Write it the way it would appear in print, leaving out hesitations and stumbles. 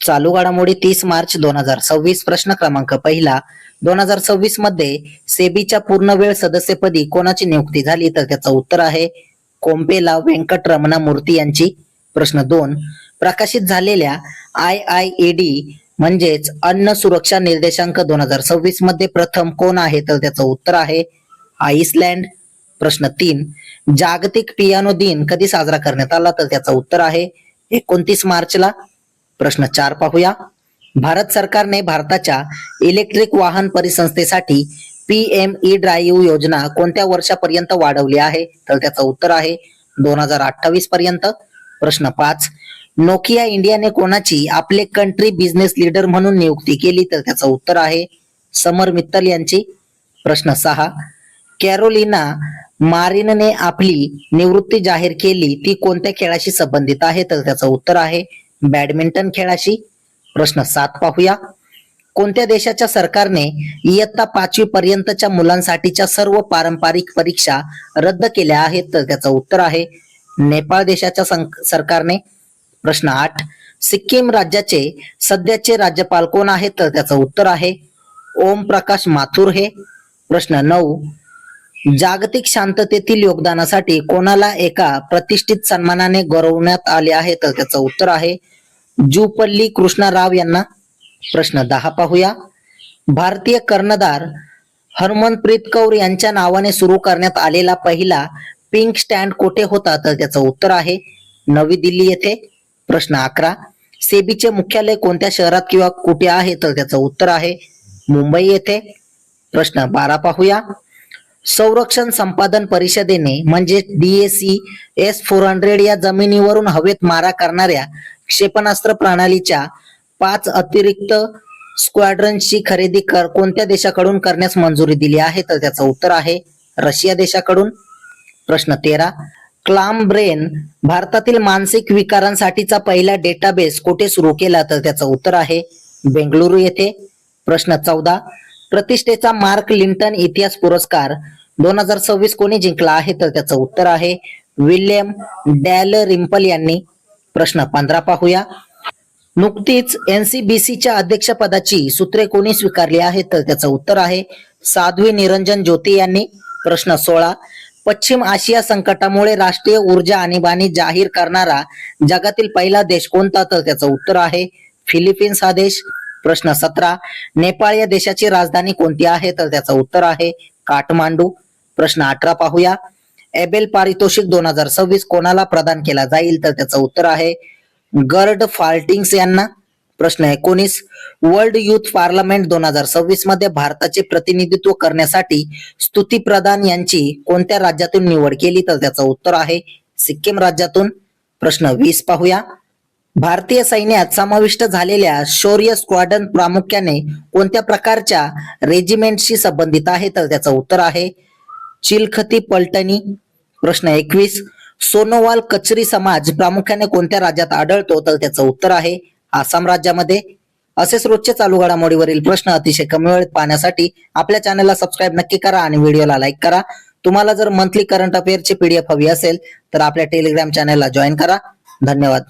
चालू घडामोडी 30 मार्च 2026. प्रश्न क्रमांक पहिला. 2026 मध्ये सेबीच्या पूर्णवेळ सदस्यपदी कोणाची नियुक्ती झाली? तर त्याचं उत्तर आहे कोम्पेला वेंकटरमणा मूर्ती यांची. प्रश्न 2. प्रकाशित झालेल्या IIED म्हणजेच अन्न सुरक्षा निर्देशांक 2026 मध्ये प्रथम कोण आहे? तर त्याचं उत्तर आहे आइसलँड. प्रश्न 3. जागतिक पियानो दिन कधी साजरा करण्यात आला? तर त्याचं उत्तर आहे 29 मार्चला. प्रश्न 4 पाहूया. भारत सरकारने भारताच्या इलेक्ट्रिक वाहन परिसंस्थेसाठी PME ड्राईव्ह योजना कोणत्या वर्षापर्यंत वाढवली आहे? तर त्याचं उत्तर आहे 2028 पर्यंत. प्रश्न 5. नोकिया इंडियाने कोणाची आपले कंट्री बिझनेस लीडर म्हणून नियुक्ती केली? तर त्याचं उत्तर आहे समर मित्तल यांची. प्रश्न 6. कॅरोलिना मारिनने आपली निवृत्ती जाहीर केली ती कोणत्या खेळाशी संबंधित आहे? तर त्याचं उत्तर आहे बॅडमिंटन खेळाशी. प्रश्न 7 पाहूया. कोणत्या देशाच्या सरकारने इयत्ता 5वी पर्यंतच्या मुलांसाठीच्या सर्व पारंपरिक परीक्षा रद्द केल्या आहेत? तर त्याचं उत्तर आहे नेपाळ देशाच्या सरकारने. प्रश्न 8. सिक्कीम राज्याचे सध्याचे राज्यपाल कोण आहेत? तर त्याचं उत्तर आहे ओम प्रकाश माथुर हे. प्रश्न 9. जागतिक शांततेतील योगदानासाठी कोणाला एका प्रतिष्ठित सन्मानाने गौरवण्यात आले आहे? तर त्याचं उत्तर आहे जुपल्ली कृष्णा राव यांना. प्रश्न 10 पाहूया. भारतीय कर्णधार हरमनप्रीत कौर यांच्या नावाने सुरू करण्यात आलेला पहिला पिंक स्टँड कोठे होता? तर त्याचं उत्तर आहे नवी दिल्ली येथे. प्रश्न 11. सेबीचे मुख्यालय कोणत्या शहरात किंवा कुठे आहे? तर त्याचं उत्तर आहे मुंबई येथे. प्रश्न 12 पाहूया. संरक्षण संपादन परिषदेने म्हणजे DAC S-400 या जमिनीवरून हवेत मारा करणाऱ्या क्षेपणास्त्र प्रणालीच्या 5 अतिरिक्त स्क्वॅड्रन्सची खरेदी कोणत्या देशाकडून करण्यास मंजुरी दिली आहे? तर त्याचं उत्तर आहे रशिया देशाकडून. प्रश्न 13. क्लाम ब्रेन भारतातील मानसिक विकारांसाठीचा पहिला डेटाबेस कुठे सुरू केला? तर त्याचं उत्तर आहे बेंगळुरू येथे. प्रश्न 14. प्रतिष्ठेचा मार्क लिंटन इतिहास पुरस्कार 2026 कोणी जिंकला आहे? तर त्याचं उत्तर आहे विल्यम डॅल रिम्पल यांनी. प्रश्न 15 पाहूया. नुकतीच NCBCच्या अध्यक्षपदाची सूत्रे कोणी स्वीकारली आहेत? तर त्याचं उत्तर आहे साध्वी निरंजन ज्योती यांनी. प्रश्न 16. पश्चिम आशिया संकटामुळे राष्ट्रीय ऊर्जा आणीबाणी जाहीर करणारा जगातील पहिला देश कोणता? तर त्याचं उत्तर आहे फिलिपिन्स हा देश. प्रश्न 17. नेपाळ या देशाची राजधानी कोणती आहे? तर त्याचं उत्तर आहे काठमांडू. प्रश्न 18 पाहूया. एबेल पारितोषिक 2026 कोणाला प्रदान केला जाईल? तर त्याचं उत्तर आहे गर्ड फाल्टिंग्स यांना. प्रश्न 19. वर्ल्ड युथ पार्लमेंट 2026 मध्ये भारताचे प्रतिनिधित्व करण्यासाठी स्तुती प्रधान यांची कोणत्या राज्यातून निवड केली? तर त्याचं उत्तर आहे सिक्कीम राज्यातून. प्रश्न 20 पाहूया. भारतीय सैन्यात समाविष्ट झालेल्या शौर्य स्क्वॉड्रन प्रामुख्याने कोणत्या प्रकारच्या रेजिमेंटशी संबंधित आहे? तर त्याचं उत्तर आहे चिलखती पलटणी. प्रश्न 21. सोनोवाल कचरी समाज प्रामुख्याने कोणत्या राज्यात आढळतो? तर त्याचं उत्तर आहे आसाम राज्यामध्ये. असेच रोजचे चालू घडामोडीवरील प्रश्न अतिशय कमी वेळेत पाहण्यासाठी आपल्या चॅनलला सबस्क्राईब नक्की करा आणि व्हिडिओला लाईक करा. तुम्हाला जर मंथली करंट अफेअरची PDF हवी असेल तर आपल्या टेलिग्राम चॅनलला जॉईन करा. धन्यवाद.